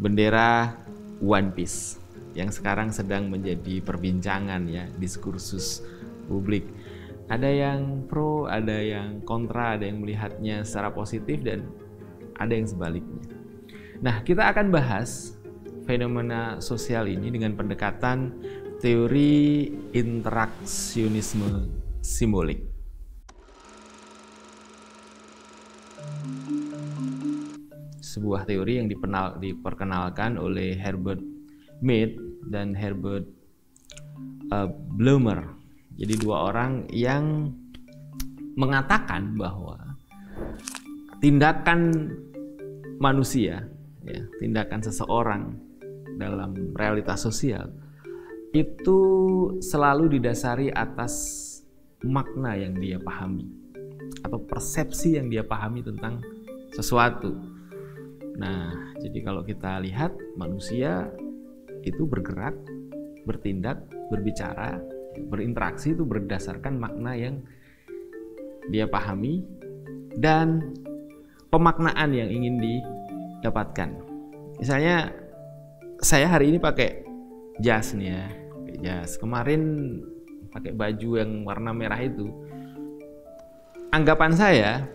bendera One Piece yang sekarang sedang menjadi perbincangan ya, diskursus publik. Ada yang pro, ada yang kontra, ada yang melihatnya secara positif dan ada yang sebaliknya. Nah, kita akan bahas fenomena sosial ini dengan pendekatan teori interaksionisme simbolik. Sebuah teori yang diperkenalkan oleh Herbert Mead dan Herbert Blumer. Jadi dua orang yang mengatakan bahwa tindakan manusia, ya, tindakan seseorang dalam realitas sosial itu selalu didasari atas makna yang dia pahami atau persepsi yang dia pahami tentang sesuatu. Nah, jadi kalau kita lihat manusia itu bergerak, bertindak, berbicara, berinteraksi itu berdasarkan makna yang dia pahami dan pemaknaan yang ingin didapatkan. Misalnya saya hari ini pakai jas nih ya, jas. Kemarin pakai baju yang warna merah itu. Anggapan saya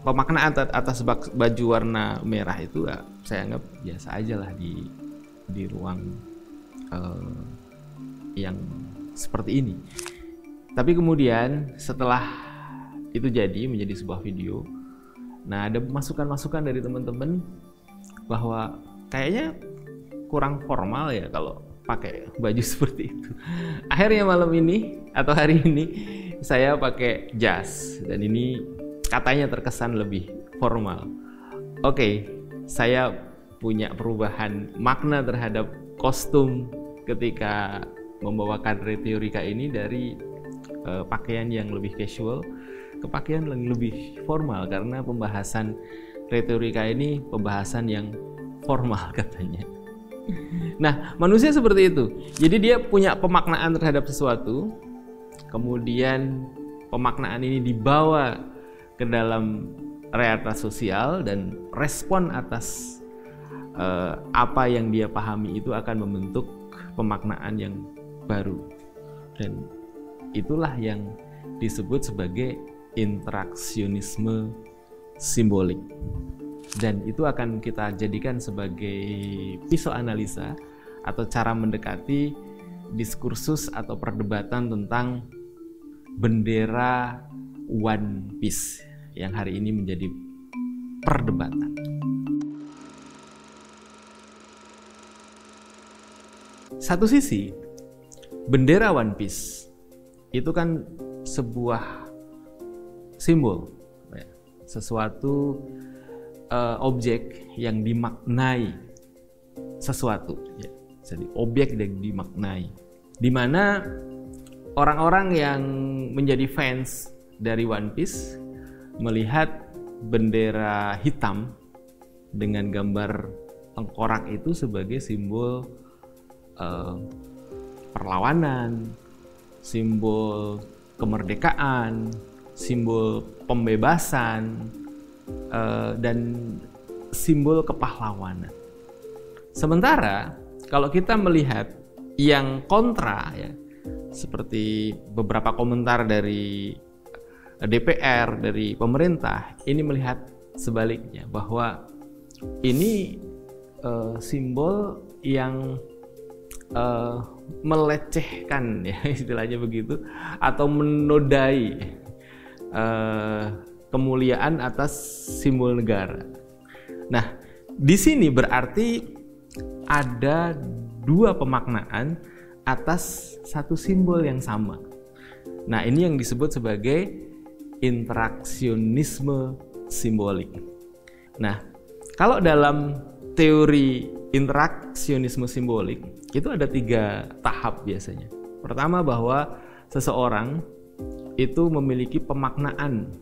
pemaknaan atas baju warna merah itu ya, saya anggap biasa aja lah di ruang yang seperti ini. Tapi kemudian setelah itu menjadi sebuah video, nah ada masukan-masukan dari teman-teman bahwa kayaknya kurang formal ya kalau pakai baju seperti itu. Akhirnya malam ini atau hari ini saya pakai jas dan ini katanya terkesan lebih formal. Oke, saya punya perubahan makna terhadap kostum ketika membawakan retorika ini dari pakaian yang lebih casual ke pakaian yang lebih formal karena pembahasan retorika ini pembahasan yang formal katanya. Nah, manusia seperti itu. Jadi dia punya pemaknaan terhadap sesuatu, kemudian pemaknaan ini dibawa ke dalam realitas sosial dan respon atas apa yang dia pahami itu akan membentuk pemaknaan yang baru, dan itulah yang disebut sebagai interaksionisme simbolik, dan itu akan kita jadikan sebagai pisau analisa atau cara mendekati diskursus atau perdebatan tentang bendera One Piece yang hari ini menjadi perdebatan. Satu sisi, bendera One Piece itu kan sebuah simbol, sesuatu objek yang dimaknai sesuatu, ya. Jadi objek yang dimaknai, di mana orang-orang yang menjadi fans dari One Piece melihat bendera hitam dengan gambar tengkorak itu sebagai simbol perlawanan, simbol kemerdekaan, simbol pembebasan, dan simbol kepahlawanan. Sementara kalau kita melihat yang kontra, ya, seperti beberapa komentar dari DPR, dari pemerintah, ini melihat sebaliknya, bahwa ini simbol yang melecehkan, ya, istilahnya begitu, atau menodai kemuliaan atas simbol negara. Nah, di sini berarti ada dua pemaknaan atas satu simbol yang sama. Nah, ini yang disebut sebagai interaksionisme simbolik. Nah, kalau dalam teori interaksionisme simbolik itu ada 3 tahap biasanya. Pertama, bahwa seseorang itu memiliki pemaknaan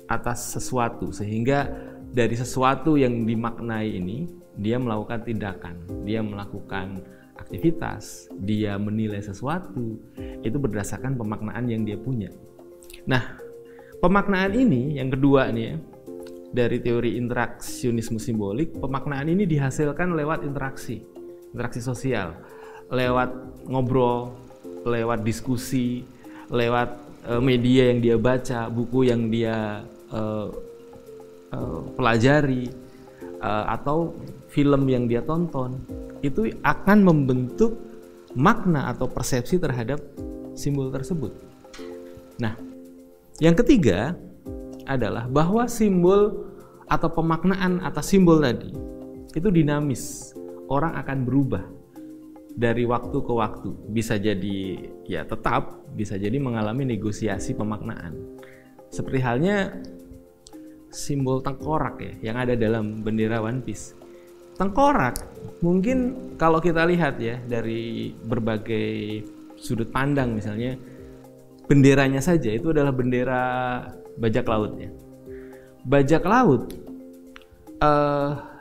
atas sesuatu, sehingga dari sesuatu yang dimaknai ini dia melakukan tindakan, dia melakukan aktivitas, dia menilai sesuatu, itu berdasarkan pemaknaan yang dia punya. Nah, pemaknaan ini yang kedua nih ya, dari teori interaksionisme simbolik, pemaknaan ini dihasilkan lewat interaksi sosial, lewat ngobrol, lewat diskusi, lewat media yang dia baca, buku yang dia pelajari, atau film yang dia tonton. Itu akan membentuk makna atau persepsi terhadap simbol tersebut. Nah, yang ketiga adalah bahwa simbol atau pemaknaan atas simbol tadi itu dinamis. Orang akan berubah dari waktu ke waktu. Bisa jadi ya tetap, bisa jadi mengalami negosiasi pemaknaan. Seperti halnya simbol tengkorak ya yang ada dalam bendera One Piece. Tengkorak mungkin kalau kita lihat ya dari berbagai sudut pandang, misalnya benderanya saja itu adalah bendera bajak laut ya. Bajak laut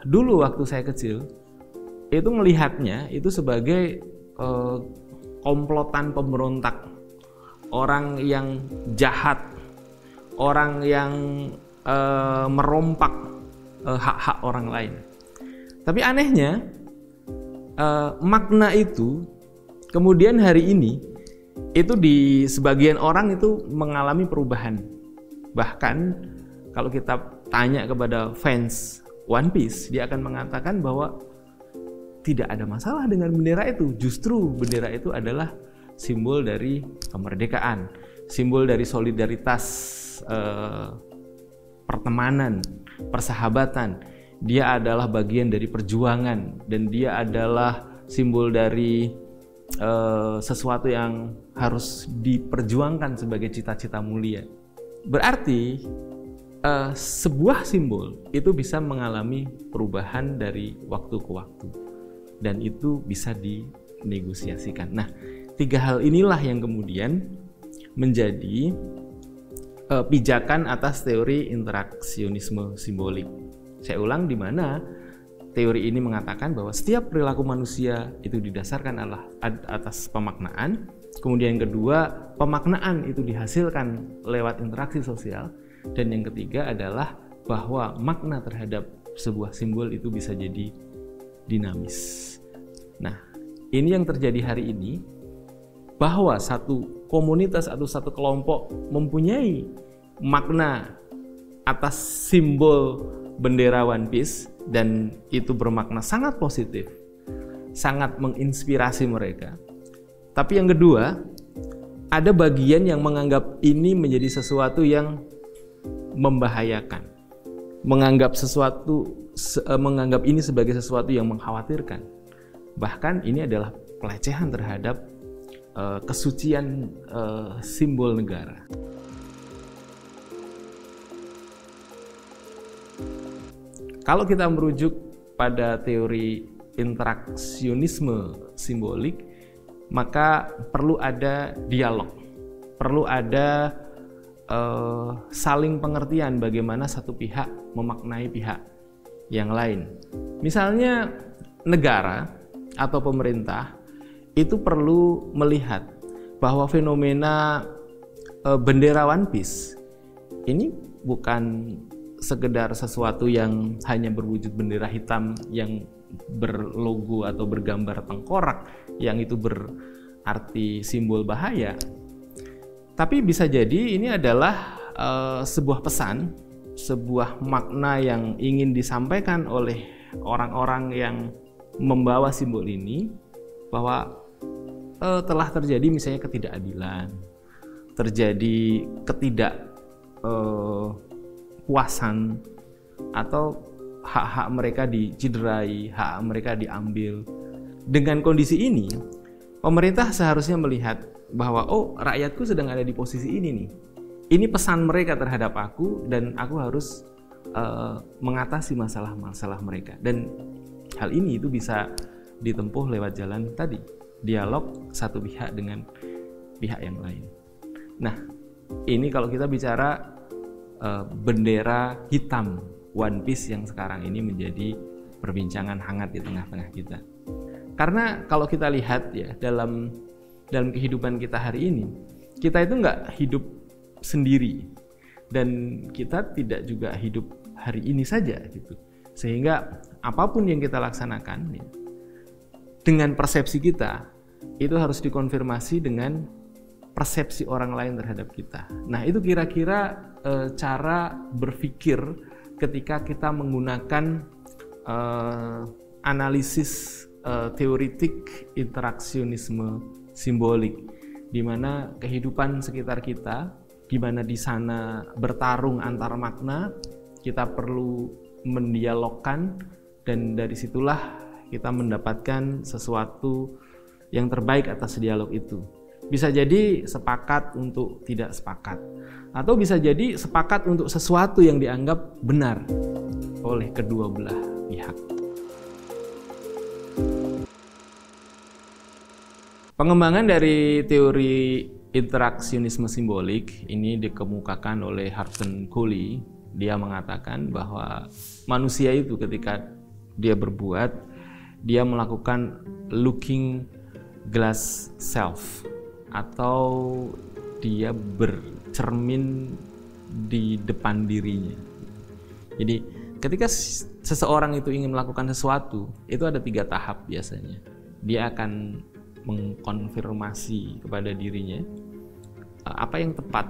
dulu waktu saya kecil itu melihatnya itu sebagai komplotan pemberontak, orang yang jahat, orang yang merompak hak-hak orang lain. Tapi anehnya makna itu kemudian hari ini itu di sebagian orang itu mengalami perubahan. Bahkan kalau kita tanya kepada fans One Piece, dia akan mengatakan bahwa tidak ada masalah dengan bendera itu. Justru bendera itu adalah simbol dari kemerdekaan, simbol dari solidaritas, pertemanan, persahabatan. Dia adalah bagian dari perjuangan dan dia adalah simbol dari sesuatu yang harus diperjuangkan sebagai cita-cita mulia. Berarti sebuah simbol itu bisa mengalami perubahan dari waktu ke waktu dan itu bisa dinegosiasikan. Nah, tiga hal inilah yang kemudian menjadi pijakan atas teori interaksionisme simbolik. Saya ulang, di mana teori ini mengatakan bahwa setiap perilaku manusia itu didasarkan atas pemaknaan. Kemudian yang kedua, pemaknaan itu dihasilkan lewat interaksi sosial. Dan yang ketiga adalah bahwa makna terhadap sebuah simbol itu bisa jadi dinamis. Nah, ini yang terjadi hari ini, bahwa satu komunitas atau satu kelompok mempunyai makna atas simbol bendera One Piece dan itu bermakna sangat positif, sangat menginspirasi mereka. Tapi yang kedua, ada bagian yang menganggap ini menjadi sesuatu yang membahayakan, menganggap ini sebagai sesuatu yang mengkhawatirkan. Bahkan ini adalah pelecehan terhadap kesucian simbol negara. Kalau kita merujuk pada teori interaksionisme simbolik, maka perlu ada dialog, perlu ada saling pengertian bagaimana satu pihak memaknai pihak yang lain. Misalnya negara atau pemerintah itu perlu melihat bahwa fenomena bendera One Piece ini bukan sekedar sesuatu yang hanya berwujud bendera hitam yang berlogo atau bergambar tengkorak yang itu berarti simbol bahaya. Tapi bisa jadi ini adalah sebuah pesan, sebuah makna yang ingin disampaikan oleh orang-orang yang membawa simbol ini, bahwa telah terjadi misalnya ketidakadilan, terjadi ketidakpuasan, atau hak-hak mereka dicederai, hak mereka diambil. Dengan kondisi ini, pemerintah seharusnya melihat bahwa rakyatku sedang ada di posisi ini nih. Ini pesan mereka terhadap aku dan aku harus mengatasi masalah-masalah mereka. Dan hal ini itu bisa ditempuh lewat jalan tadi, dialog satu pihak dengan pihak yang lain. Nah, ini kalau kita bicara bendera hitam One Piece yang sekarang ini menjadi perbincangan hangat di tengah-tengah kita. Karena kalau kita lihat ya dalam kehidupan kita hari ini, kita itu nggak hidup sendiri. dan kita tidak juga hidup hari ini saja gitu. Sehingga apapun yang kita laksanakan ya, dengan persepsi kita itu harus dikonfirmasi dengan persepsi orang lain terhadap kita. Nah, itu kira-kira cara berpikir ketika kita menggunakan analisis teoritik interaksionisme simbolik, di mana kehidupan sekitar kita, di mana di sana bertarung antar makna, kita perlu mendialogkan, dan dari situlah kita mendapatkan sesuatu yang terbaik atas dialog itu. Bisa jadi sepakat untuk tidak sepakat, atau bisa jadi sepakat untuk sesuatu yang dianggap benar oleh kedua belah pihak. Pengembangan dari teori interaksionisme simbolik ini dikemukakan oleh Hardin Cooley. Dia mengatakan bahwa manusia itu ketika dia berbuat, dia melakukan looking glass self, atau dia bercermin di depan dirinya. Jadi ketika seseorang itu ingin melakukan sesuatu, itu ada 3 tahap biasanya. Dia akan mengkonfirmasi kepada dirinya apa yang tepat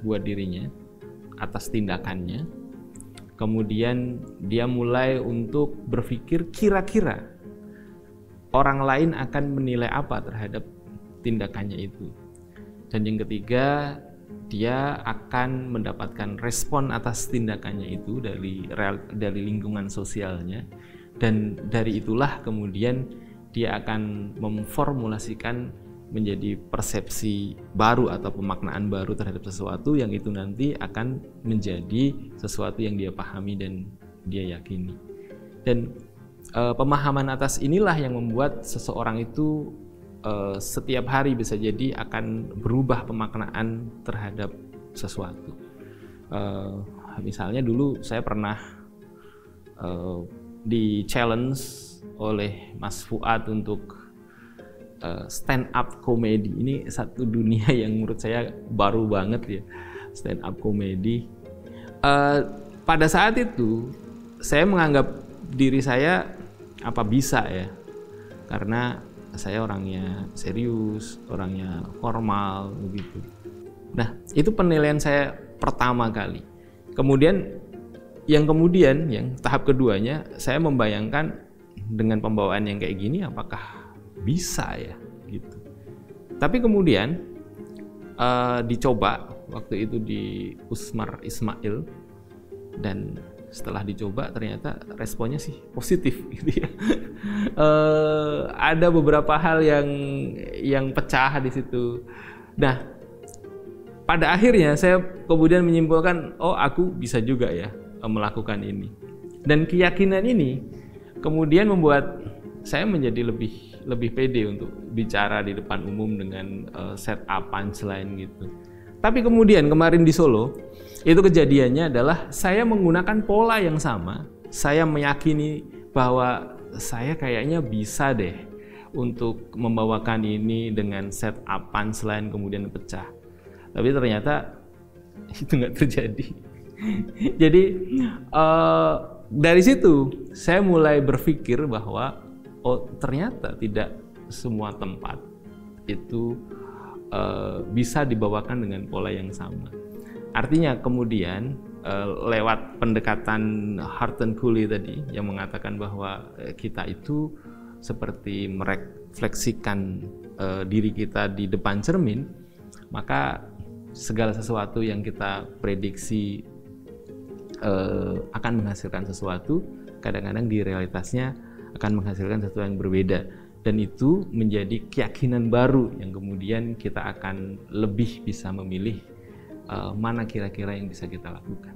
buat dirinya atas tindakannya. Kemudian dia mulai untuk berpikir kira-kira orang lain akan menilai apa terhadap tindakannya itu. Dan yang ketiga, dia akan mendapatkan respon atas tindakannya itu dari lingkungan sosialnya, dan dari itulah kemudian dia akan memformulasikan menjadi persepsi baru atau pemaknaan baru terhadap sesuatu, yang itu nanti akan menjadi sesuatu yang dia pahami dan dia yakini. Dan pemahaman atas inilah yang membuat seseorang itu setiap hari bisa jadi akan berubah pemaknaan terhadap sesuatu. Misalnya dulu saya pernah di challenge oleh Mas Fuad untuk stand up comedy. Ini satu dunia yang menurut saya baru banget ya, stand up comedy. Pada saat itu saya menganggap diri saya apa bisa ya, karena saya orangnya serius, orangnya formal begitu. Nah, itu penilaian saya pertama kali. Kemudian yang tahap keduanya, saya membayangkan dengan pembawaan yang kayak gini apakah bisa ya gitu. Tapi kemudian dicoba waktu itu di Usmar Ismail, dan setelah dicoba ternyata responnya sih positif gitu ya. Ada beberapa hal yang pecah di situ. Nah, pada akhirnya saya kemudian menyimpulkan, oh aku bisa juga ya melakukan ini. Dan keyakinan ini kemudian membuat saya menjadi lebih pede untuk bicara di depan umum dengan setup punchline gitu. Tapi kemudian kemarin di Solo itu kejadiannya adalah saya menggunakan pola yang sama. Saya meyakini bahwa saya kayaknya bisa deh untuk membawakan ini dengan setup punchline kemudian pecah. Tapi ternyata itu nggak terjadi. Jadi dari situ saya mulai berpikir bahwa oh ternyata tidak semua tempat itu bisa dibawakan dengan pola yang sama. Artinya kemudian lewat pendekatan Hardin Cooley tadi yang mengatakan bahwa kita itu seperti merefleksikan diri kita di depan cermin, maka segala sesuatu yang kita prediksi akan menghasilkan sesuatu, kadang-kadang di realitasnya akan menghasilkan sesuatu yang berbeda, dan itu menjadi keyakinan baru yang kemudian kita akan lebih bisa memilih mana kira-kira yang bisa kita lakukan.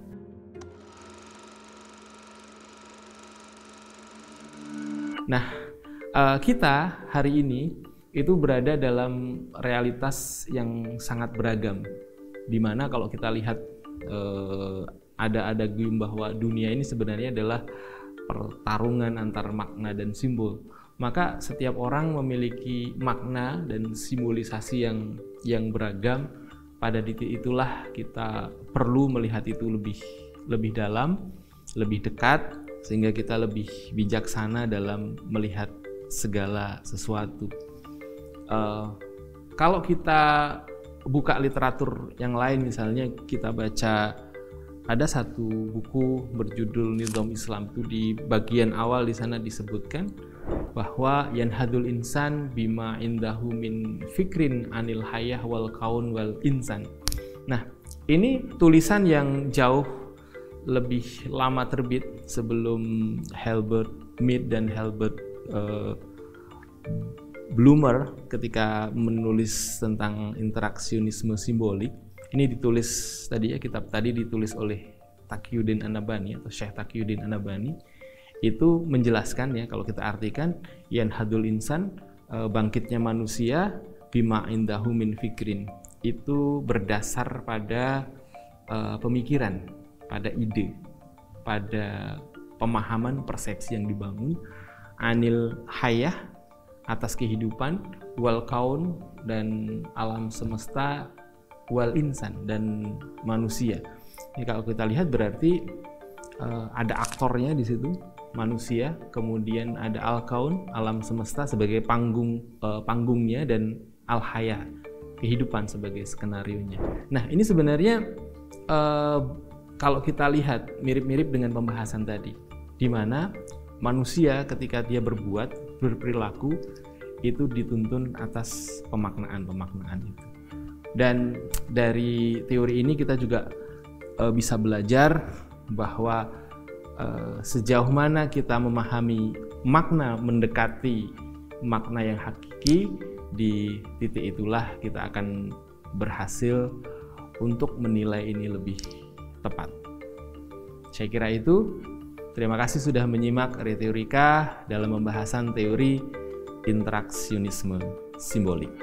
Nah, kita hari ini itu berada dalam realitas yang sangat beragam, di mana kalau kita lihat ada gium bahwa dunia ini sebenarnya adalah pertarungan antar makna dan simbol. Maka setiap orang memiliki makna dan simbolisasi yang beragam pada titik itulah kita perlu melihat itu lebih dalam, lebih dekat, sehingga kita lebih bijaksana dalam melihat segala sesuatu. Kalau kita buka literatur yang lain, misalnya kita baca ada satu buku berjudul Nizam Islam, itu di bagian awal di sana disebutkan bahwa yanhadul insan bima indahu min fikrin anil hayah wal kaun wal insan. Nah, ini tulisan yang jauh lebih lama terbit sebelum Albert Mead dan Albert Blumer ketika menulis tentang interaksionisme simbolik. Ini ditulis tadi ya, kitab tadi ditulis oleh Taqiyuddin An-Nabhani atau Syekh Taqiyuddin An-Nabhani. Itu menjelaskan ya, kalau kita artikan yanhadul insan, bangkitnya manusia, bima indahu min fikrin, itu berdasar pada pemikiran, pada ide, pada pemahaman, persepsi yang dibangun, anil hayah, atas kehidupan, wal kaun, dan alam semesta, wal insan, dan manusia. Ini kalau kita lihat berarti ada aktornya di situ, manusia, kemudian ada al-kaun, alam semesta sebagai panggungnya, dan al-hayah, kehidupan sebagai skenarionya. Nah, ini sebenarnya kalau kita lihat mirip-mirip dengan pembahasan tadi, di mana manusia ketika dia berperilaku itu dituntun atas pemaknaan itu. Dan dari teori ini kita juga bisa belajar bahwa sejauh mana kita memahami makna, mendekati makna yang hakiki, di titik itulah kita akan berhasil untuk menilai ini lebih tepat. Saya kira itu. Terima kasih sudah menyimak Reteorika dalam pembahasan teori interaksionisme simbolik.